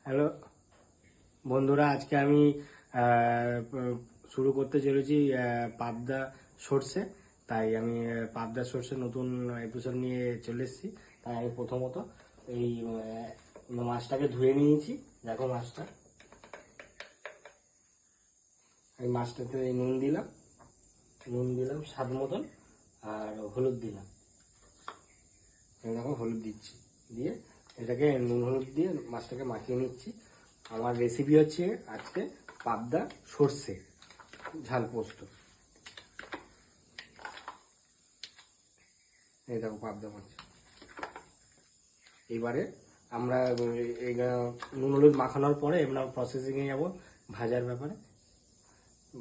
Hello বন্ধুরা, আজকে আমি শুরু করতে চলেছি পাবদা সর্ষে। তাই আমি পাবদা সর্ষে নতুন এপিসোড নিয়ে চলে এসেছি। তাই আমি প্রথমত এই মাছটাকে ধুয়ে নিয়েছি। দেখো মাছটা, এই মাছটাতে নুন দিলাম স্বাদ মতন, আর হলুদ দিলাম। দেখো হলুদ দিচ্ছি, দিয়ে এটাকে নুন হলুদ দিয়ে মাছটাকে মাখিয়ে নিচ্ছি। আমার রেসিপি হচ্ছে আজকে পাবদা সর্ষে ঝাল পোস্ত। এই দেখো পাবদা মাছ। এবারে আমরা নুন হলুদ মাখানোর পরে আমরা প্রসেসিংয়ে যাবো ভাজার ব্যাপারে।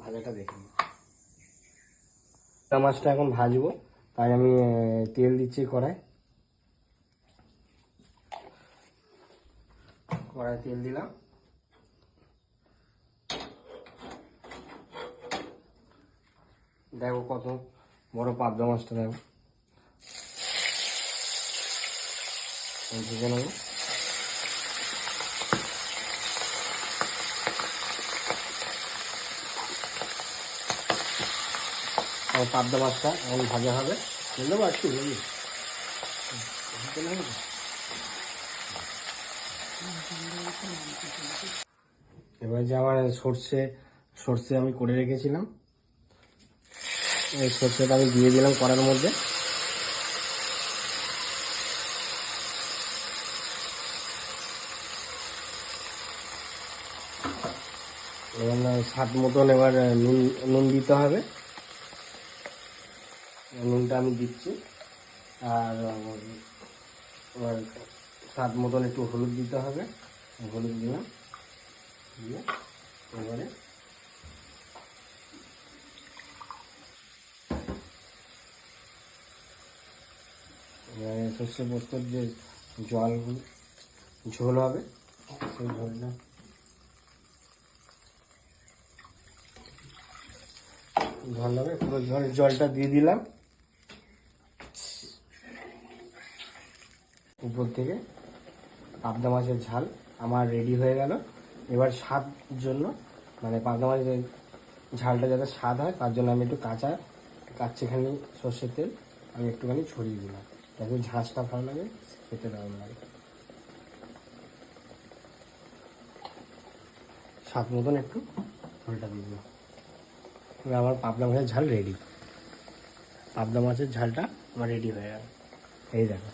ভাজাটা দেখে নিই। পাবদা মাছটা এখন ভাজবো, তাই আমি তেল দিচ্ছি কড়ায় তেল দিলাম। দেখো কত বড় পাবদা মাছটা, দেখো ভেজে নেবো। পাবদা মাছটা এখন ভাজা হবে, দেবো একটু বুঝলি। এবার যে আমার সর্ষে আমি করে রেখেছিলাম, এই সর্ষেটা আমি দিয়ে দিলাম কড়ার মধ্যে। এবার স্বাদ মতন এবার নুন দিতে হবে। নুনটা আমি দিচ্ছি, আর স্বাদ মতন একটু হলুদ দিতে হবে। হলুদ দিলাম, দিয়ে এবারে সর্ষে পোস্তর যে ঝোল হবে, সেই ঝোল হবে, পুরো জলটা দিয়ে দিলাম উপর থেকে। পাবদা মাছের ঝাল আমার রেডি হয়ে গেল। এবার স্বাদ জন্য, মানে পাবদা মাছের ঝালটা যাতে স্বাদ হয়, তার জন্য আমি একটু কাচ্চিখানি সর্ষের তেল আমি একটুখানি ছড়িয়ে দিলাম, যাতে ঝাঁঝটা ভালো লাগে, খেতে দারুণ লাগে। স্বাদ মতন একটু ঝোলটা দিয়ে দিলাম। আমার পাবদা মাছের ঝাল রেডি। পাবদা মাছের ঝালটা আমার রেডি হয়ে গেল, এই দেখো।